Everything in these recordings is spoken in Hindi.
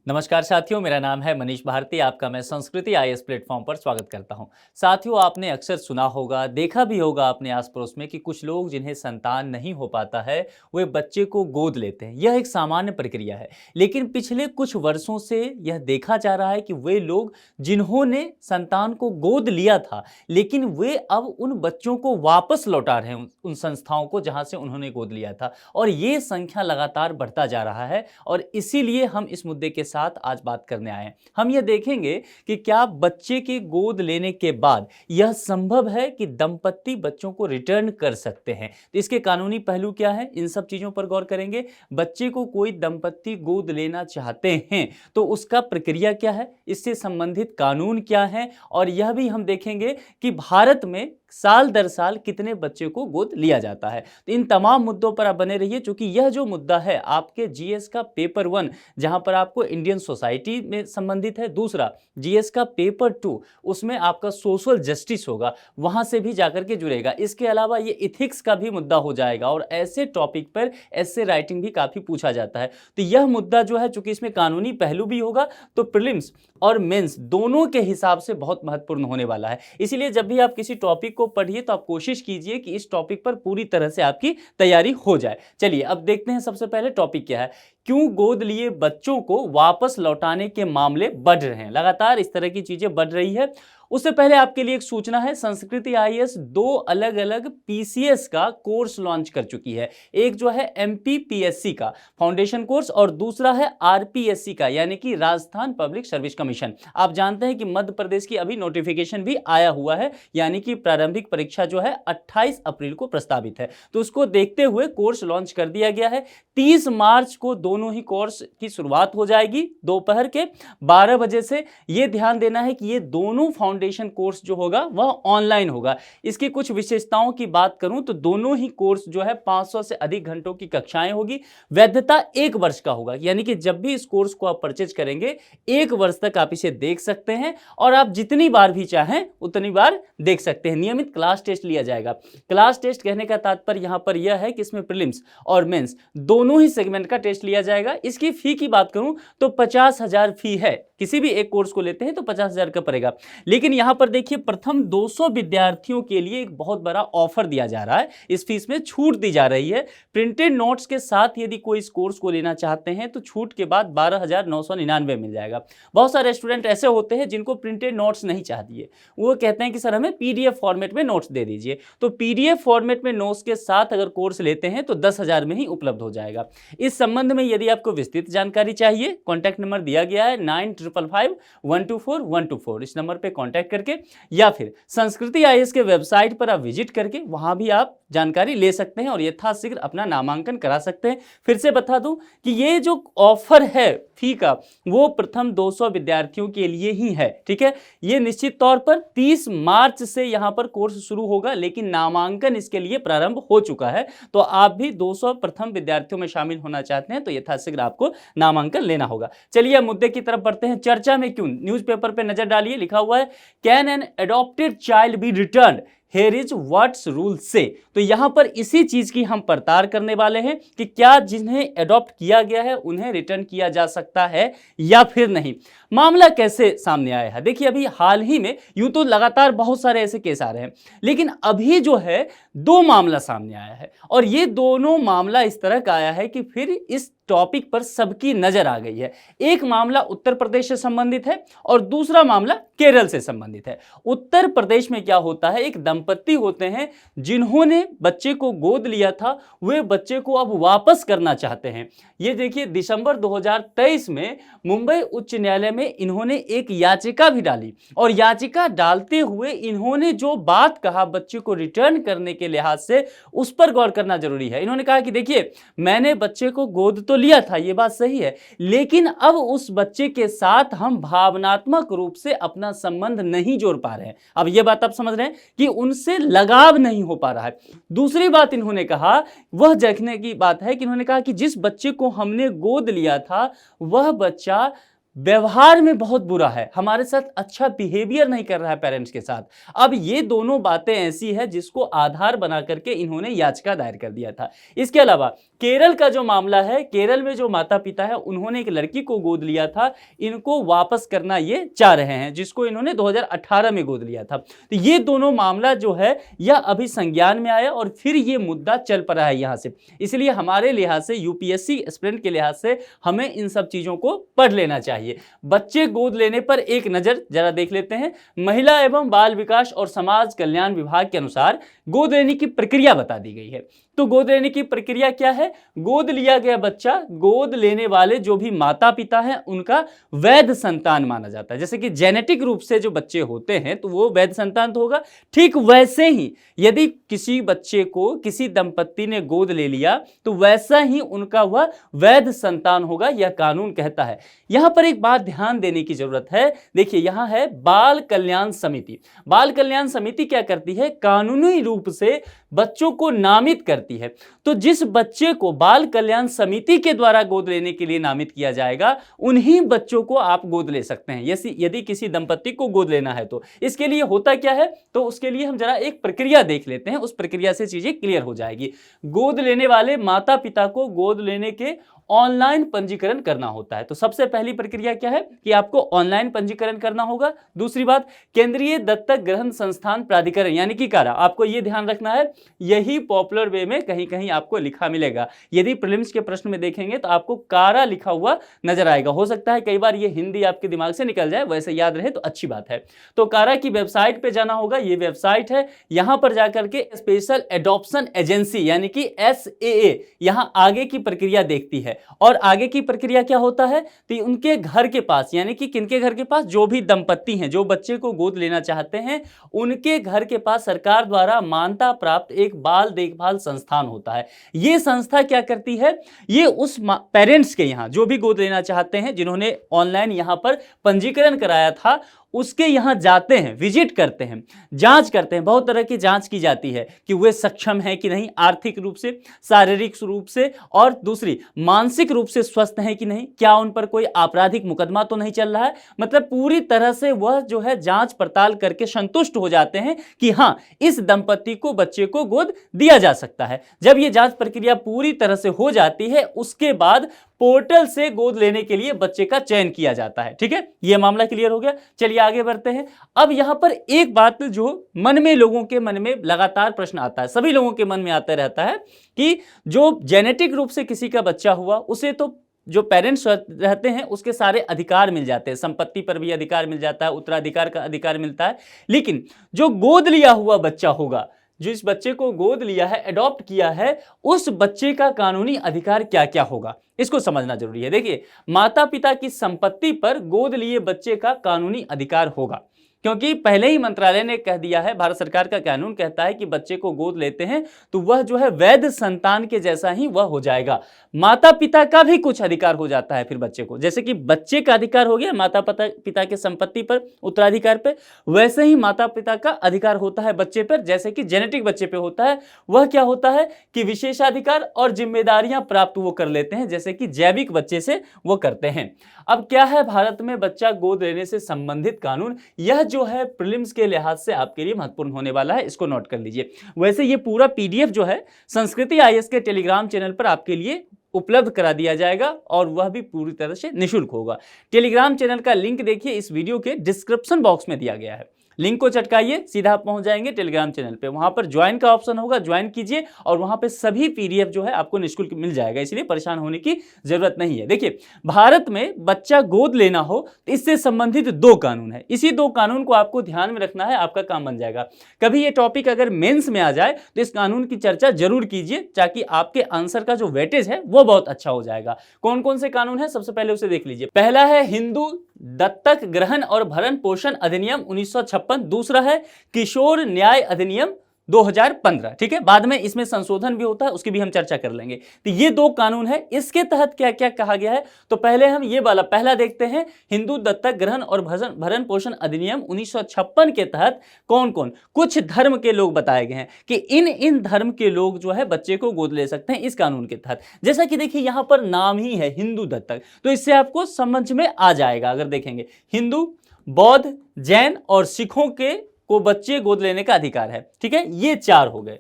नमस्कार साथियों, मेरा नाम है मनीष भारती। आपका मैं संस्कृति आईएएस प्लेटफॉर्म पर स्वागत करता हूं। साथियों, आपने अक्सर सुना होगा, देखा भी होगा अपने आस पड़ोस में कि कुछ लोग जिन्हें संतान नहीं हो पाता है वे बच्चे को गोद लेते हैं। यह एक सामान्य प्रक्रिया है, लेकिन पिछले कुछ वर्षों से यह देखा जा रहा है कि वे लोग जिन्होंने संतान को गोद लिया था, लेकिन वे अब उन बच्चों को वापस लौटा रहे हैं उन संस्थाओं को जहां से उन्होंने गोद लिया था, और ये संख्या लगातार बढ़ता जा रहा है। और इसीलिए हम इस मुद्दे के साथ आज बात करने आए हैं। हम यह देखेंगे कि क्या बच्चे के गोद लेने के बाद यह संभव है कि दंपत्ति बच्चों को रिटर्न कर सकते हैं। तो इसके कानूनी पहलू क्या है, इन सब चीजों पर गौर करेंगे। बच्चे को कोई दंपत्ति गोद लेना चाहते हैं तो उसका प्रक्रिया क्या है, इससे संबंधित कानून क्या है, और यह भी हम देखेंगे कि भारत में साल दर साल कितने बच्चे को गोद लिया जाता है। तो इन तमाम मुद्दों पर आप बने रहिए, क्योंकि यह जो मुद्दा है आपके जीएस का पेपर 1 जहां पर आपको इंडियन सोसाइटी में संबंधित है, दूसरा जीएस का पेपर 2 उसमें आपका सोशल जस्टिस होगा, वहां से भी जाकर के जुड़ेगा। इसके अलावा ये इथिक्स का भी मुद्दा हो जाएगा, और ऐसे टॉपिक पर ऐसे राइटिंग भी काफी पूछा जाता है। तो यह मुद्दा जो है, चूंकि इसमें कानूनी पहलू भी होगा, तो प्रीलिम्स और मेंस दोनों के हिसाब से बहुत महत्वपूर्ण होने वाला है। इसीलिए जब भी आप किसी टॉपिक को पढ़िए तो आप कोशिश कीजिए कि इस टॉपिक पर पूरी तरह से आपकी तैयारी हो जाए। चलिए अब देखते हैं सबसे पहले टॉपिक क्या है। क्यों गोद लिए बच्चों को वापस लौटाने के मामले बढ़ रहे हैं, लगातार इस तरह की चीजें बढ़ रही है। उससे पहले आपके लिए एक सूचना है, संस्कृति आईएएस 2 अलग अलग पीसीएस का कोर्स लॉन्च कर चुकी है। एक जो है एमपीपीएससी का फाउंडेशन कोर्स, और दूसरा है आरपीएससी का, यानी कि राजस्थान पब्लिक सर्विस कमीशन। आप जानते हैं कि मध्य प्रदेश की अभी नोटिफिकेशन भी आया हुआ है, यानी कि प्रारंभिक परीक्षा जो है 28 अप्रैल को प्रस्तावित है। तो उसको देखते हुए कोर्स लॉन्च कर दिया गया है। 30 मार्च को दोनों ही कोर्स की शुरुआत हो जाएगी दोपहर के 12 बजे से। यह ध्यान देना है कि ये दोनों फाउंडेशन कोर्स जो होगा वह ऑनलाइन होगा। इसकी कुछ विशेषताओं की बात करूं तो दोनों ही कोर्स जो है 500 से अधिक घंटों की कक्षाएं होगी। वैधता 1 वर्ष का होगा, यानी कि जब भी इस कोर्स को आप परचेज करेंगे 1 वर्ष तक आप इसे देख सकते हैं, और आप जितनी बार भी चाहें उतनी बार देख सकते हैं। नियमित क्लास टेस्ट लिया जाएगा। क्लास टेस्ट कहने का तात्पर्य यहां पर यह है कि इसमें प्रीलिम्स और मेंस दोनों ही सेगमेंट का टेस्ट लिया जाएगा। इसकी फी की बात करूं तो 50,000 फी है। किसी भी एक कोर्स को लेते हैं तो 50,000 का पड़ेगा। लेकिन यहां पर देखिए, प्रथम 200 विद्यार्थियों के लिए एक बहुत बड़ा ऑफर दिया जा रहा है। इस फीस में छूट दी जा रही है। प्रिंटेड नोट्स के साथ यदि कोई इस कोर्स को लेना चाहते हैं तो छूट के बाद 12,999 मिल जाएगा। बहुत सारे स्टूडेंट ऐसे होते हैं जिनको प्रिंटेड नोट्स नहीं चाहिए, वो कहते हैं कि सर हमें पीडीएफ फॉर्मेट में नोट्स दे दीजिए। तो पीडीएफ फॉर्मेट में नोट्स के साथ अगर कोर्स लेते हैं तो 10,000 में ही उपलब्ध हो जाएगा। इस संबंध में यदि आपको विस्तृत जानकारी चाहिए, कॉन्टैक्ट नंबर दिया गया है 9555-124-124। इस नंबर पे कांटेक्ट करके या फिर संस्कृति आईएएस के वेबसाइट पर आप विजिट करके वहां भी आप जानकारी ले सकते हैं और यथाशीघ्र अपना नामांकन करा सकते हैं। फिर से बता दूं कि ये जो ऑफर है फी का, वो प्रथम 200 विद्यार्थियों के लिए ही है। ठीक है, ये निश्चित तौर पर 30 मार्च से यहां पर कोर्स शुरू होगा, लेकिन नामांकन इसके लिए प्रारंभ हो चुका है। तो आप भी 200 प्रथम विद्यार्थियों में शामिल होना चाहते हैं तो यथाशीघ्र आपको नामांकन लेना होगा। चलिए मुद्दे की तरफ बढ़ते हैं। चर्चा में क्यों, न्यूज़पेपर पे नजर डालिए, लिखा हुआ है can an adopted child B returned, Here is what's rule say। तो यहां पर इसी चीज की हम पड़ताल करने वाले हैं कि क्या जिन्हें एडॉप्ट किया गया है उन्हें रिटर्न किया जा सकता है या फिर नहीं। मामला कैसे सामने आया है, देखिए अभी हाल ही में, यूं तो लगातार बहुत सारे ऐसे केस आ रहे हैं, लेकिन अभी जो है 2 मामला सामने आया है, और ये दोनों मामला इस तरह का आया है कि फिर इस टॉपिक पर सबकी नजर आ गई है। एक मामला उत्तर प्रदेश से संबंधित है और दूसरा मामला केरल से संबंधित है। उत्तर प्रदेश में क्या होता है, एक दंपत्ति होते हैं जिन्होंने बच्चे को गोद लिया था, वे बच्चे को अब वापस करना चाहते हैं। ये देखिए, दिसंबर 2023 में मुंबई उच्च न्यायालय में इन्होंने एक याचिका भी डाली, और याचिका डालते हुए इन्होंने जो बात कहा बच्चे को रिटर्न करने के लिहाज से, उस पर गौर करना जरूरी है। इन्होंने कहा कि देखिए, मैंने बच्चे को गोद तो लिया था, ये बात सही है, लेकिन अब उस बच्चे के साथ हम भावनात्मक रूप से अपना संबंध नहीं जोड़ पा रहे हैं। अब ये बात आप समझ रहे हैं कि उनसे लगाव नहीं हो पा रहा है। दूसरी बात इन्होंने कहा, वह देखने की बात है कि इन्होंने कहा कि जिस बच्चे को हमने गोद लिया था वह बच्चा व्यवहार में बहुत बुरा है, हमारे साथ अच्छा बिहेवियर नहीं कर रहा है पेरेंट्स के साथ। अब ये दोनों बातें ऐसी है जिसको आधार बना करके इन्होंने याचिका दायर कर दिया था। इसके अलावा केरल का जो मामला है, केरल में जो माता पिता है उन्होंने एक लड़की को गोद लिया था, इनको वापस करना ये चाह रहे हैं, जिसको इन्होंने 2018 में गोद लिया था। तो ये दोनों मामला जो है यह अभी संज्ञान में आया और फिर ये मुद्दा चल पड़ा है यहां से। इसलिए हमारे लिहाज से, यूपीएससी एस्पिरेंट के लिहाज से हमें इन सब चीजों को पढ़ लेना चाहिए। बच्चे गोद लेने पर एक नजर जरा देख लेते हैं। महिला एवं बाल विकास और समाज कल्याण विभाग के अनुसार गोद लेने की प्रक्रिया बता दी गई है। तो गोद लेने की प्रक्रिया क्या है? गोद लिया गया बच्चा गोद लेने वाले जो भी माता पिता हैं उनका वैध संतान माना जाता है। जैसे कि जेनेटिक रूप से जो बच्चे होते हैं तो वो वैध संतान तो होगा, ठीक वैसे ही यदि किसी बच्चे को किसी दंपत्ति ने गोद ले लिया तो वैसा ही उनका वह वैध संतान होगा, यह कानून कहता है। यहां पर एक बात ध्यान देने की जरूरत है। देखिए यहां है बाल कल्याण समिति। बाल कल्याण समिति क्या करती है? कानूनी रूप से बच्चों को नामित करती है। तो जिस बच्चे को बाल कल्याण समिति के द्वारा गोद लेने के लिए नामित किया जाएगा उन्हीं बच्चों को आप गोद ले सकते हैं, यदि किसी दंपत्ति को गोद लेना है तो। इसके लिए होता क्या है, तो उसके लिए हम जरा एक प्रक्रिया देख लेते हैं, उस प्रक्रिया से चीजें क्लियर हो जाएगी। गोद लेने वाले माता पिता को गोद लेने के ऑनलाइन पंजीकरण करना होता है। तो सबसे पहली प्रक्रिया क्या है कि आपको ऑनलाइन पंजीकरण करना होगा। दूसरी बात, केंद्रीय दत्तक ग्रहण संस्थान प्राधिकरण यानी कि कारा, आपको यह ध्यान रखना है, यही पॉपुलर वे में कहीं कहीं आपको लिखा मिलेगा। यदि प्रीलिम्स के प्रश्न में देखेंगे तो आपको कारा लिखा हुआ नजर आएगा। हो सकता है कई बार ये हिंदी आपके दिमाग से निकल जाए, वैसे याद रहे तो अच्छी बात है। तो कारा की वेबसाइट पे जाना होगा, ये वेबसाइट है। यहां पर जाकर के स्पेशल एडॉप्शन एजेंसी यानी कि SAA यहां आगे की प्रक्रिया देखती है। और आगे की प्रक्रिया क्या होता है, तो उनके घर के पास, यानी कि किनके घर के पास, जो भी दंपत्ति हैं जो बच्चे को गोद लेना चाहते हैं उनके घर के पास सरकार द्वारा मान्यता प्राप्त एक बाल देखभाल संस्थान होता है। यह संस्था क्या करती है, ये उस पेरेंट्स के यहां जो भी गोद लेना चाहते हैं, जिन्होंने ऑनलाइन यहां पर पंजीकरण कराया था, उसके यहां जाते हैं, विजिट करते हैं, जांच करते हैं। बहुत तरह की जांच की जाती है कि वे सक्षम हैं कि नहीं, आर्थिक रूप से, शारीरिक रूप से, और दूसरी मानसिक रूप से स्वस्थ हैं कि नहीं, क्या उन पर कोई आपराधिक मुकदमा तो नहीं चल रहा है। मतलब पूरी तरह से वह जो है जांच पड़ताल करके संतुष्ट हो जाते हैं कि हां इस दंपत्ति को, बच्चे को गोद दिया जा सकता है। जब यह जांच प्रक्रिया पूरी तरह से हो जाती है उसके बाद पोर्टल से गोद लेने के लिए बच्चे का चयन किया जाता है। ठीक है, यह मामला क्लियर हो गया। चलिए आगे बढ़ते हैं। अब यहां पर एक बात जो मन में, लोगों के मन में लगातार प्रश्न आता है, सभी लोगों के मन में आता रहता है कि जो जेनेटिक रूप से किसी का बच्चा हुआ उसे तो जो पेरेंट्स रहते हैं उसके सारे अधिकार मिल जाते हैं, संपत्ति पर भी अधिकार मिल जाता है, उत्तराधिकार का अधिकार मिलता है। लेकिन जो गोद लिया हुआ बच्चा होगा, जिस बच्चे को गोद लिया है, अडॉप्ट किया है, उस बच्चे का कानूनी अधिकार क्या क्या होगा, इसको समझना जरूरी है। देखिए, माता पिता की संपत्ति पर गोद लिए बच्चे का कानूनी अधिकार होगा, क्योंकि पहले ही मंत्रालय ने कह दिया है, भारत सरकार का कानून कहता है कि बच्चे को गोद लेते हैं तो वह जो है वैध संतान के जैसा ही वह हो जाएगा। माता पिता का भी कुछ अधिकार हो जाता है फिर बच्चे को, जैसे कि बच्चे का अधिकार हो गया माता पिता के संपत्ति पर, उत्तराधिकार पे, वैसे ही माता पिता का अधिकार होता है बच्चे पर, जैसे कि जेनेटिक बच्चे पे होता है। वह क्या होता है कि विशेषाधिकार और जिम्मेदारियां प्राप्त वो कर लेते हैं, जैसे कि जैविक बच्चे से वो करते हैं। अब क्या है भारत में बच्चा गोद लेने से संबंधित कानून, यह जो है प्रीलिम्स के लिहाज से आपके लिए महत्वपूर्ण होने वाला है, इसको नोट कर लीजिए। वैसे ये पूरा PDF जो है संस्कृति IAS के टेलीग्राम चैनल पर आपके लिए उपलब्ध करा दिया जाएगा और वह भी पूरी तरह से निःशुल्क होगा। टेलीग्राम चैनल का लिंक देखिए इस वीडियो के डिस्क्रिप्शन बॉक्स में दिया गया है, लिंक को चटकाइए, सीधा आप पहुंच जाएंगे टेलीग्राम चैनल पे। वहां पर ज्वाइन का ऑप्शन होगा, ज्वाइन कीजिए और वहां पे सभी PDF जो है आपको निःशुल्क मिल जाएगा, इसलिए परेशान होने की जरूरत नहीं है। देखिए, भारत में बच्चा गोद लेना हो तो इससे संबंधित 2 कानून है, इसी 2 कानून को आपको ध्यान में रखना है, आपका काम बन जाएगा। कभी ये टॉपिक अगर मेंस में आ जाए तो इस कानून की चर्चा जरूर कीजिए, ताकि आपके आंसर का जो वेटेज है वो बहुत अच्छा हो जाएगा। कौन कौन से कानून है, सबसे पहले उसे देख लीजिए। पहला है हिंदू दत्तक ग्रहण और भरण पोषण अधिनियम 1956, दूसरा है किशोर न्याय अधिनियम 2015, ठीक है। बाद में इसमें संशोधन भी होता है, उसकी भी हम चर्चा कर लेंगे। तो ये दो कानून है, इसके तहत क्या क्या कहा गया है। तो पहले हम ये वाला पहला देखते हैं, हिंदू दत्तक ग्रहण और भरण पोषण अधिनियम 1956 के तहत कौन कौन कुछ धर्म के लोग बताए गए हैं कि इन धर्म के लोग जो है बच्चे को गोद ले सकते हैं इस कानून के तहत। जैसा कि देखिए यहां पर नाम ही है हिंदू दत्तक, तो इससे आपको समझ में आ जाएगा। अगर देखेंगे हिंदू, बौद्ध, जैन और सिखों के को बच्चे गोद लेने का अधिकार है, ठीक है। ये चार हो गए,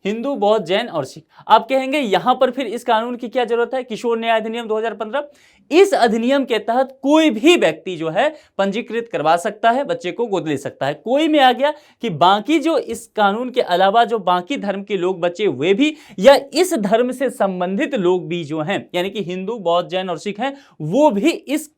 हिंदू, बौद्ध, जैन और सिख। आप कहेंगे यहां पर फिर इस कानून की क्या जरूरत है, किशोर न्याय अधिनियम 2015। इस अधिनियम के तहत कोई भी व्यक्ति जो है पंजीकृत करवा सकता है, बच्चे को गोद ले सकता है। कोई में आ गया कि बाकी जो इस कानून के अलावा जो बाकी धर्म के लोग बच्चे वे भी, या इस धर्म से संबंधित लोग भी जो हैं, यानी कि हिंदू, बौद्ध, जैन और सिख हैं, वो भी इस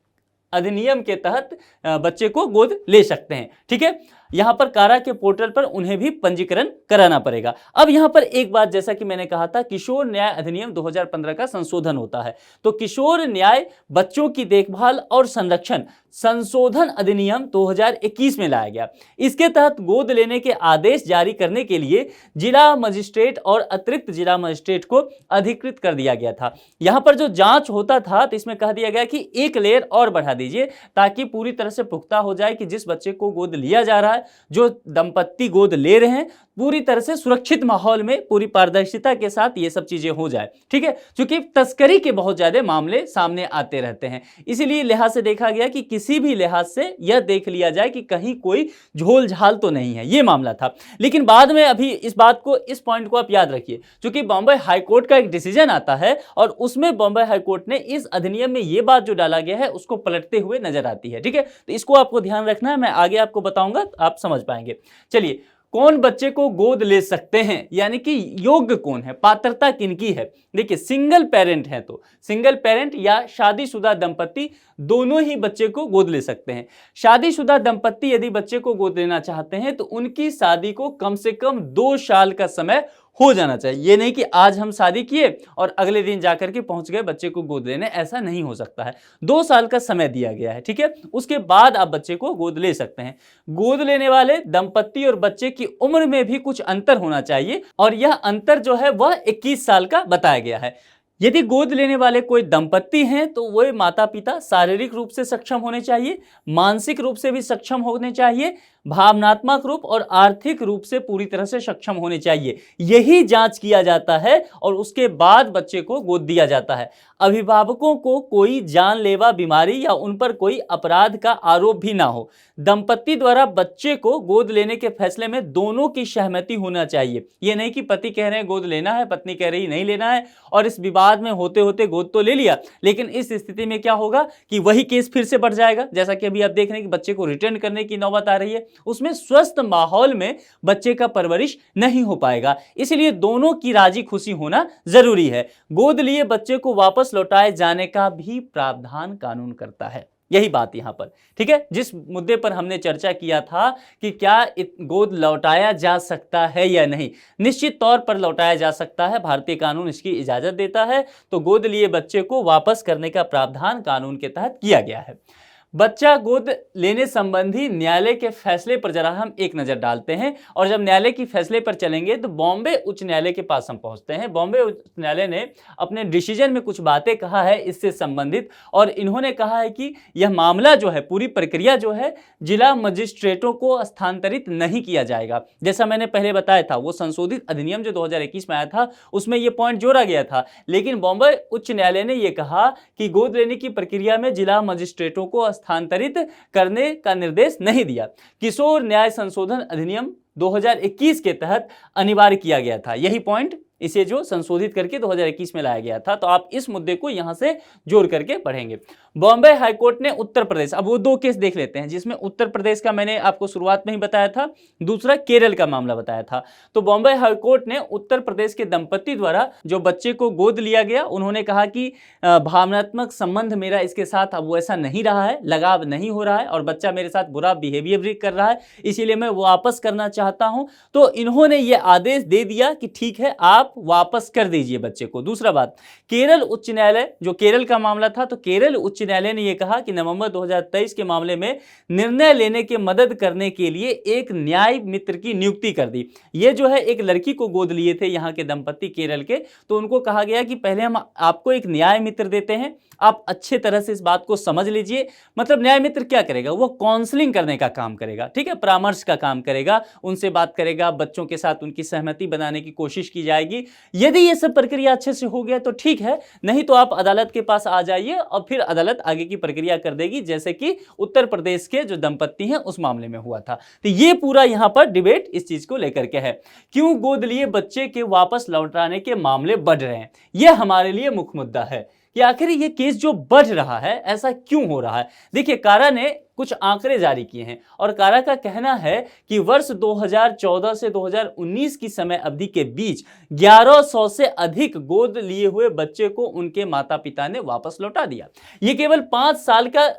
अधिनियम के तहत बच्चे को गोद ले सकते हैं, ठीक है। यहां पर कारा के पोर्टल पर उन्हें भी पंजीकरण कराना पड़ेगा। अब यहां पर एक बात, जैसा कि मैंने कहा था, किशोर न्याय अधिनियम 2015 का संशोधन होता है, तो किशोर न्याय बच्चों की देखभाल और संरक्षण संशोधन अधिनियम 2021 में लाया गया। इसके तहत गोद लेने के आदेश जारी करने के लिए जिला मजिस्ट्रेट और अतिरिक्त जिला मजिस्ट्रेट को अधिकृत कर दिया गया था। यहां पर जो जांच होता था, तो इसमें कह दिया गया कि एक लेयर और बढ़ा दीजिए ताकि पूरी तरह से पुख्ता हो जाए कि जिस बच्चे को गोद लिया जा रहा है, जो दंपत्ति गोद ले रहे हैं, पूरी तरह से सुरक्षित माहौल में पूरी पारदर्शिता के साथ ये सब चीजें हो जाए, ठीक है। क्योंकि तस्करी के बहुत ज्यादा मामले सामने आते रहते हैं, इसीलिए लिहाज से देखा गया कि किसी भी लिहाज से यह देख लिया जाए कि कहीं कोई झोल झाल तो नहीं है, ये मामला था। लेकिन बाद में, अभी इस बात को, इस पॉइंट को आप याद रखिए, क्योंकि बॉम्बे हाईकोर्ट का एक डिसीजन आता है और उसमें बॉम्बे हाईकोर्ट ने इस अधिनियम में यह बात जो डाला गया है उसको पलटते हुए नजर आती है, ठीक है। तो इसको आपको ध्यान रखना है, मैं आगे आपको बताऊंगा, आप समझ पाएंगे। चलिए, कौन बच्चे को गोद ले सकते हैं, यानी कि योग्य कौन है, पात्रता किनकी है। देखिए, सिंगल पेरेंट है तो सिंगल पेरेंट या शादीशुदा दंपत्ति दोनों ही बच्चे को गोद ले सकते हैं। शादीशुदा दंपत्ति यदि बच्चे को गोद लेना चाहते हैं तो उनकी शादी को कम से कम 2 साल का समय हो जाना चाहिए। ये नहीं कि आज हम शादी किए और अगले दिन जाकर के पहुंच गए बच्चे को गोद लेने, ऐसा नहीं हो सकता है। 2 साल का समय दिया गया है, ठीक है। उसके बाद आप बच्चे को गोद ले सकते हैं। गोद लेने वाले दंपत्ति और बच्चे की उम्र में भी कुछ अंतर होना चाहिए और यह अंतर जो है वह 21 साल का बताया गया है। यदि गोद लेने वाले कोई दंपत्ति हैं तो वह माता पिता शारीरिक रूप से सक्षम होने चाहिए, मानसिक रूप से भी सक्षम होने चाहिए, भावनात्मक रूप और आर्थिक रूप से पूरी तरह से सक्षम होने चाहिए। यही जांच किया जाता है और उसके बाद बच्चे को गोद दिया जाता है। अभिभावकों को कोई जानलेवा बीमारी या उन पर कोई अपराध का आरोप भी ना हो। दंपत्ति द्वारा बच्चे को गोद लेने के फैसले में दोनों की सहमति होना चाहिए। यह नहीं कि पति कह रहे हैं गोद लेना है, पत्नी कह रही नहीं लेना है, और इस विवाद में होते होते गोद तो ले लिया, लेकिन इस स्थिति में क्या होगा कि वही केस फिर से बढ़ जाएगा। जैसा कि अभी आप देख रहे हैं कि बच्चे को रिटर्न करने की नौबत आ रही है, उसमें स्वस्थ माहौल में बच्चे का परवरिश नहीं हो पाएगा। इसलिए दोनों की राजी खुशी होना जरूरी है। गोद लिए बच्चे को वापस लौटाए जाने का भी प्रावधान कानून करता है। यही बात यहां पर, ठीक है। जिस मुद्दे पर हमने चर्चा किया था कि क्या गोद लौटाया जा सकता है या नहीं, निश्चित तौर पर लौटाया जा सकता है, भारतीय कानून इसकी इजाजत देता है। तो गोद लिए बच्चे को वापस करने का प्रावधान कानून के तहत किया गया है। बच्चा गोद लेने संबंधी न्यायालय के फैसले पर जरा हम एक नजर डालते हैं, और जब न्यायालय की फैसले पर चलेंगे तो बॉम्बे उच्च न्यायालय के पास हम पहुंचते हैं। बॉम्बे उच्च न्यायालय ने अपने डिसीजन में कुछ बातें कहा है इससे संबंधित, और इन्होंने कहा है कि यह मामला जो है, पूरी प्रक्रिया जो है, जिला मजिस्ट्रेटों को स्थानांतरित नहीं किया जाएगा। जैसा मैंने पहले बताया था, वो संशोधित अधिनियम जो 2021 में आया था उसमें यह पॉइंट जोड़ा गया था, लेकिन बॉम्बे उच्च न्यायालय ने यह कहा कि गोद लेने की प्रक्रिया में जिला मजिस्ट्रेटों को स्थानांतरित करने का निर्देश नहीं दिया। किशोर न्याय संशोधन अधिनियम 2021 के तहत अनिवार्य किया गया था। यही पॉइंट, इसे जो संशोधित करके 2021 में लाया गया था। तो आप इस मुद्दे को यहां से जोड़ करके पढ़ेंगे। बॉम्बे हाईकोर्ट ने उत्तर प्रदेश, अब वो 2 केस देख लेते हैं, जिसमें उत्तर प्रदेश का मैंने आपको शुरुआत में ही बताया था, दूसरा केरल का मामला बताया था। तो बॉम्बे हाईकोर्ट ने उत्तर प्रदेश के दंपत्ति द्वारा जो बच्चे को गोद लिया गया, उन्होंने कहा कि भावनात्मक संबंध मेरा इसके साथ अब वैसा नहीं रहा है, लगाव नहीं हो रहा है और बच्चा मेरे साथ बुरा बिहेवियर भी कर रहा है, इसीलिए मैं वापस करना चाहता हूं। तो इन्होंने ये आदेश दे दिया कि ठीक है, आप आप वापस कर दीजिए बच्चे को। दूसरा बात, केरल उच्च न्यायालय, जो केरल का मामला था, तो केरल उच्च न्यायालय ने यह कहा कि नवंबर 2023 के मामले में निर्णय लेने के मदद करने के लिए एक न्याय मित्र की नियुक्ति कर दी। ये जो है एक लड़की को गोद लिए थे यहाँ के दंपति केरल के, तो उनको कहा गया कि पहले हम आपको एक न्याय मित्र देते हैं, आप अच्छे तरह से इस बात को समझ लीजिए। मतलब न्याय मित्र क्या करेगा, वो काउंसलिंग करने का काम करेगा, ठीक है, परामर्श का काम करेगा, उनसे बात करेगा, बच्चों के साथ उनकी सहमति बनाने की कोशिश की जाएगी। यदि ये सब प्रक्रिया अच्छे से हो गया तो ठीक है, नहीं तो आप अदालत के पास आ जाइए और फिर अदालत आगे की प्रक्रिया कर देगी, जैसे कि उत्तर प्रदेश के जो दंपति हैं उस मामले में हुआ था। तो ये पूरा यहां पर डिबेट इस चीज को लेकर के है, क्यों गोद लिए बच्चे के वापस लौटाने के मामले बढ़ रहे हैं। यह हमारे लिए मुख्य मुद्दा है कि आखिर ये केस जो बढ़ रहा है ऐसा क्यों हो रहा है। देखिए, कारा ने कुछ आंकड़े जारी किए हैं और कारा का कहना है कि वर्ष 2014 से 2019 की समय अवधि के बीच 1100 से अधिक गोद लिए हुए बच्चे को उनके माता पिता ने वापस लौटा दिया। ये केवल 5 साल का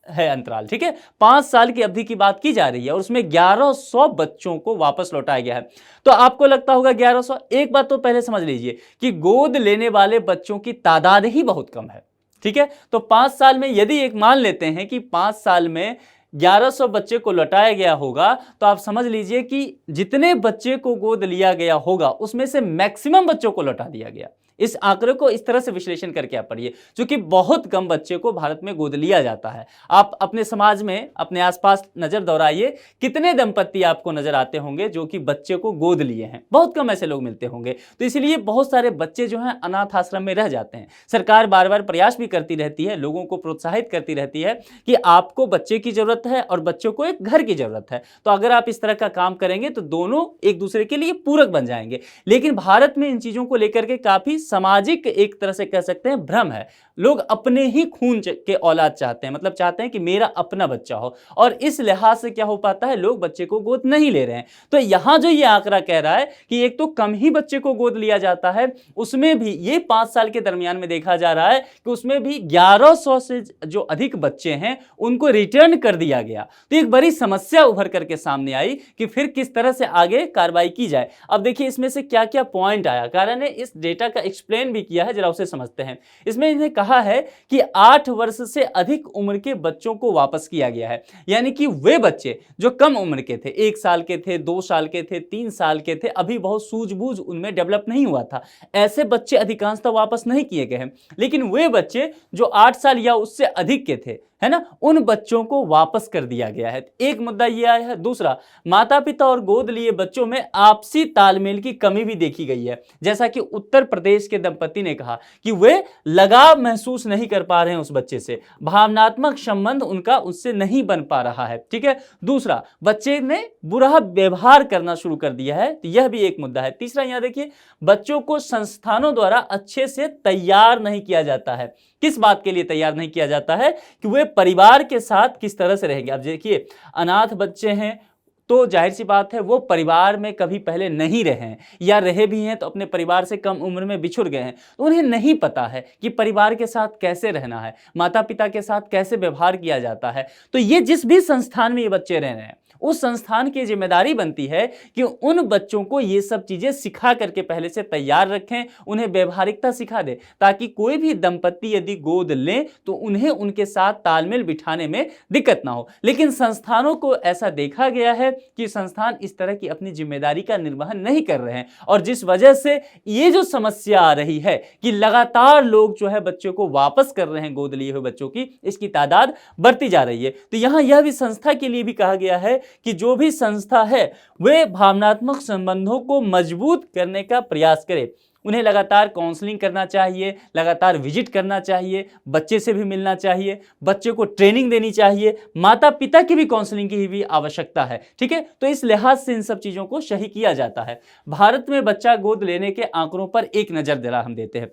है अंतराल, ठीक है, 5 साल की अवधि की बात की जा रही है और उसमें 1100 बच्चों को वापस लौटाया गया है। तो आपको लगता होगा 1100, एक बात तो पहले समझ लीजिए कि गोद लेने वाले बच्चों की तादाद ही बहुत कम है, ठीक है। तो 5 साल में यदि एक मान लेते हैं कि 5 साल में 1100 बच्चे को लौटाया गया होगा, तो आप समझ लीजिए कि जितने बच्चे को गोद लिया गया होगा उसमें से मैक्सिमम बच्चों को लौटा दिया गया। इस आंकड़े को इस तरह से विश्लेषण करके आप पढ़िए, क्योंकि बहुत कम बच्चे को भारत में गोद लिया जाता है। आप अपने समाज में अपने आसपास नजर दौड़ाइए, कितने दंपति आपको नजर आते होंगे जो कि बच्चे को गोद लिए हैं, बहुत कम ऐसे लोग मिलते होंगे। तो इसलिए बहुत सारे बच्चे जो हैं अनाथ आश्रम में रह जाते हैं। सरकार बार बार प्रयास भी करती रहती है, लोगों को प्रोत्साहित करती रहती है कि आपको बच्चे की जरूरत है और बच्चों को एक घर की जरूरत है, तो अगर आप इस तरह का काम करेंगे तो दोनों एक दूसरे के लिए पूरक बन जाएंगे। लेकिन भारत में इन चीजों को लेकर के काफी सामाजिक, एक तरह से कह सकते हैं, भ्रम है। लोग अपने ही खून के औलाद चाहते हैं, मतलब चाहते हैं कि मेरा अपना बच्चा हो, और इस लिहाज से क्या हो पाता है, लोग बच्चे को गोद नहीं ले रहे हैं। तो यहां जो ये आंकड़ा कह रहा है कि एक तो कम ही बच्चे को गोद लिया जाता है, उसमें भी ये 5 साल के दरमियान में देखा जा रहा है कि उसमें भी 1100 से जो अधिक बच्चे हैं उनको रिटर्न कर दिया गया। तो एक बड़ी समस्या उभर करके सामने आई कि फिर किस तरह से आगे कार्रवाई की जाए। अब देखिए इसमें से क्या क्या पॉइंट आया, कारण ने इस डेटा का एक्सप्लेन भी किया है, जरा उसे समझते हैं। इसमें इन्हें कहा है कि 8 वर्ष से अधिक उम्र के बच्चों को वापस किया गया है, यानी कि वे बच्चे जो कम उम्र के थे, 1 साल के थे, 2 साल के थे, 3 साल के थे, अभी बहुत सूझबूझ उनमें डेवलप नहीं हुआ था, ऐसे बच्चे अधिकांशतः वापस नहीं किए गए हैं। लेकिन वे बच्चे जो 8 साल या उससे अधिक के थे, है ना, उन बच्चों को वापस कर दिया गया है। एक मुद्दा यह आया है। दूसरा, माता पिता और गोद लिए बच्चों में आपसी तालमेल की कमी भी देखी गई है। जैसा कि उत्तर प्रदेश के दंपति ने कहा कि वे लगाव महसूस नहीं कर पा रहे हैं उस बच्चे से, भावनात्मक संबंध उनका उससे नहीं बन पा रहा है, ठीक है। दूसरा, बच्चे ने बुरा व्यवहार करना शुरू कर दिया है, तो यह भी एक मुद्दा है। तीसरा, यहां देखिए, बच्चों को संस्थानों द्वारा अच्छे से तैयार नहीं किया जाता है। किस बात के लिए तैयार नहीं किया जाता है, कि वे परिवार के साथ किस तरह से रहेंगे। अब देखिए, अनाथ बच्चे हैं तो जाहिर सी बात है वो परिवार में कभी पहले नहीं रहे हैं, या रहे भी हैं तो अपने परिवार से कम उम्र में बिछुड़ गए हैं, तो उन्हें नहीं पता है कि परिवार के साथ कैसे रहना है, माता पिता के साथ कैसे व्यवहार किया जाता है। तो ये जिस भी संस्थान में ये बच्चे रह रहे हैं, उस संस्थान की जिम्मेदारी बनती है कि उन बच्चों को ये सब चीजें सिखा करके पहले से तैयार रखें, उन्हें व्यवहारिकता सिखा दे, ताकि कोई भी दंपति यदि गोद लें तो उन्हें उनके साथ तालमेल बिठाने में दिक्कत ना हो। लेकिन संस्थानों को ऐसा देखा गया है कि संस्थान इस तरह की अपनी जिम्मेदारी का निर्वहन नहीं कर रहे हैं, और जिस वजह से ये जो समस्या आ रही है कि लगातार लोग जो है बच्चों को वापस कर रहे हैं, गोद लिए हुए बच्चों की इसकी तादाद बढ़ती जा रही है। तो यहां यह भी संस्था के लिए भी कहा गया है कि जो भी संस्था है वे भावनात्मक संबंधों को मजबूत करने का प्रयास करे। उन्हें लगातार काउंसलिंग करना चाहिए, लगातार विजिट करना चाहिए, बच्चे से भी मिलना चाहिए, बच्चे को ट्रेनिंग देनी चाहिए, माता पिता की भी काउंसलिंग की भी आवश्यकता है, ठीक है। तो इस लिहाज से इन सब चीजों को सही किया जाता है। भारत में बच्चा गोद लेने के आंकड़ों पर एक नजर जरा हम देते हैं।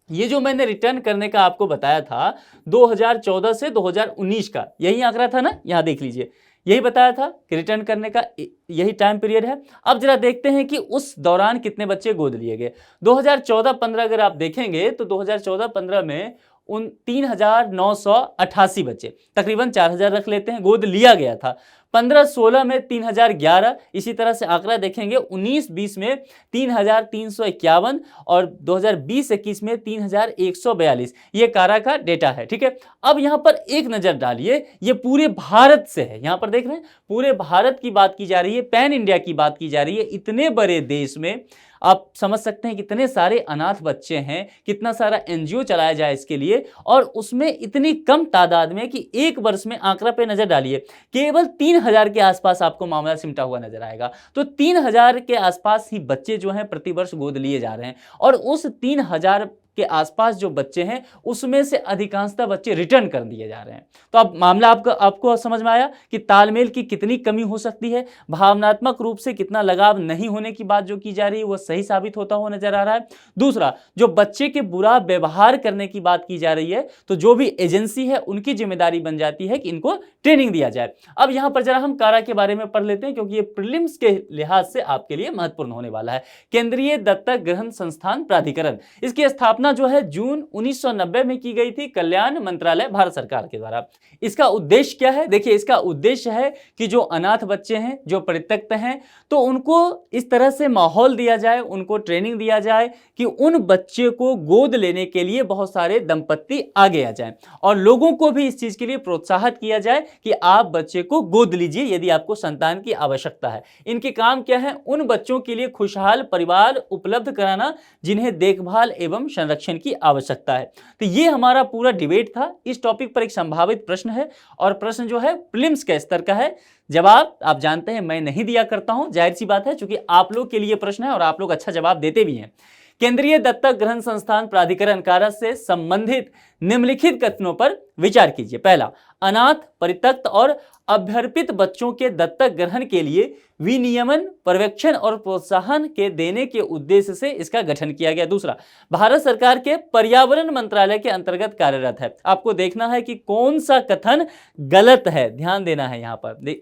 ये जो मैंने रिटर्न करने का आपको बताया था 2014 से 2019 का, यही आंकड़ा था ना, यहां देख लीजिए, यही बताया था कि रिटर्न करने का यही टाइम पीरियड है। अब जरा देखते हैं कि उस दौरान कितने बच्चे गोद लिए गए। 2014-15 अगर आप देखेंगे तो 2014-15 में उन 3,988 बच्चे, तकरीबन 4,000 रख लेते हैं, गोद लिया गया था। 15-16 में 3,011, इसी तरह से आंकड़ा देखेंगे 19-20 में 3,351 और 2020-21 में 3,142। ये कारा का डेटा है, ठीक है। अब यहां पर एक नजर डालिए, ये पूरे भारत से है, यहां पर देख रहे हैं पूरे भारत की बात की जा रही है, पैन इंडिया की बात की जा रही है। इतने बड़े देश में आप समझ सकते हैं कितने सारे अनाथ बच्चे हैं, कितना सारा एनजीओ चलाया जाए इसके लिए, और उसमें इतनी कम तादाद में कि एक वर्ष में, आंकड़ा पे नजर डालिए, केवल 3,000 के आसपास आपको मामला सिमटा हुआ नजर आएगा। तो 3,000 के आसपास ही बच्चे जो हैं प्रतिवर्ष गोद लिए जा रहे हैं, और उस 3,000 के आसपास जो बच्चे हैं उसमें से अधिकांशतः बच्चे रिटर्न कर दिए जा रहे हैं। तो अब मामला आपको समझ में आया कि तालमेल की कितनी कमी हो सकती है, भावनात्मक रूप से कितना लगाव नहीं होने की बात जो की जा रही है वो सही साबित होता हुआ नजर आ रहा है। दूसरा, जो बच्चे के बुरा व्यवहार करने की बात की जा रही है, तो जो भी एजेंसी है उनकी जिम्मेदारी बन जाती है कि इनको ट्रेनिंग दिया जाए। अब यहां पर जरा हम कारा के बारे में पढ़ लेते हैं, क्योंकि ये प्रीलिम्स के लिहाज से आपके लिए महत्वपूर्ण होने वाला है। केंद्रीय दत्तक ग्रहण संस्थान प्राधिकरण, इसकी स्थापना जो है जून 1990 में की गई थी, कल्याण मंत्रालय भारत सरकार के द्वारा। इसका उद्देश्य क्या है? देखिए, इसका उद्देश्य है कि जो अनाथ बच्चे हैं, जो परित्यक्त हैं, तो उनको इस तरह से माहौल दिया जाए, उनको ट्रेनिंग दिया जाए कि उन बच्चे को गोद लेने के लिए बहुत सारे दंपत्ति आगे आ जाएं, और लोगों को भी इस चीज के लिए प्रोत्साहित किया जाए कि आप बच्चे को गोद लीजिए यदि आपको संतान की आवश्यकता है। इनके काम क्या है? उन बच्चों के लिए खुशहाल परिवार उपलब्ध कराना जिन्हें देखभाल एवं संरक्षण की आवश्यकता है। तो ये हमारा पूरा डिबेट था। इस टॉपिक पर एक संभावित प्रश्न है, और प्रश्न जो है प्रीलिम्स के स्तर का है। जवाब आप जानते हैं मैं नहीं दिया करता हूं, जाहिर सी बात है, क्योंकि आप लोग के लिए प्रश्न है और आप लोग अच्छा जवाब देते भी हैं। केंद्रीय दत्तक ग्रहण संस्थान प्राधिकरण कार्य से संबंधित निम्नलिखित कथनों पर विचार कीजिए। पहला, अनाथ, परित्यक्त और अभ्यर्पित बच्चों के दत्तक ग्रहण के लिए विनियमन, पर्यवेक्षण और प्रोत्साहन के देने के उद्देश्य से इसका गठन किया गया। दूसरा, भारत सरकार के पर्यावरण मंत्रालय के अंतर्गत कार्यरत है। आपको देखना है कि कौन सा कथन गलत है, ध्यान देना है यहां पर।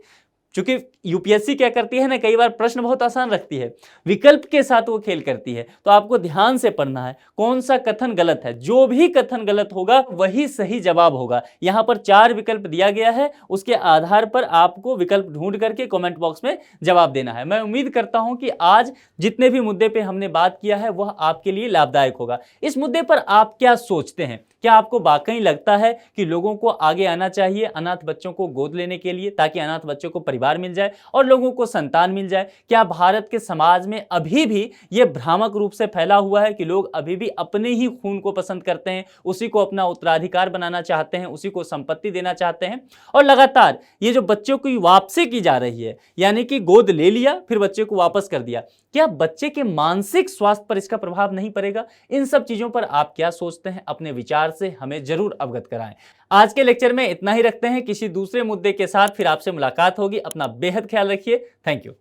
चूंकि यूपीएससी क्या करती है ना, कई बार प्रश्न बहुत आसान रखती है, विकल्प के साथ वो खेल करती है, तो आपको ध्यान से पढ़ना है कौन सा कथन गलत है। जो भी कथन गलत होगा वही सही जवाब होगा। यहां पर 4 विकल्प दिया गया है, उसके आधार पर आपको विकल्प ढूंढ करके कमेंट बॉक्स में जवाब देना है। मैं उम्मीद करता हूं कि आज जितने भी मुद्दे पे हमने बात किया है वह आपके लिए लाभदायक होगा। इस मुद्दे पर आप क्या सोचते हैं? क्या आपको वाकई लगता है कि लोगों को आगे आना चाहिए अनाथ बच्चों को गोद लेने के लिए, ताकि अनाथ बच्चों को परिवार मिल जाए और लोगों को संतान मिल जाए? क्या भारत के समाज में अभी भी यह भ्रामक रूप से फैला हुआ है कि लोग अभी भी अपने ही खून को पसंद करते हैं, उसी को अपना उत्तराधिकार बनाना चाहते हैं, उसी को संपत्ति देना चाहते हैं? और लगातार ये जो बच्चों की वापसी की जा रही है, यानी कि गोद ले लिया फिर बच्चे को वापस कर दिया, क्या बच्चे के मानसिक स्वास्थ्य पर इसका प्रभाव नहीं पड़ेगा? इन सब चीजों पर आप क्या सोचते हैं? अपने विचार से हमें जरूर अवगत कराएं। आज के लेक्चर में इतना ही रखते हैं, किसी दूसरे मुद्दे के साथ फिर आपसे मुलाकात होगी। अपना बेहद ख्याल रखिए। Thank you.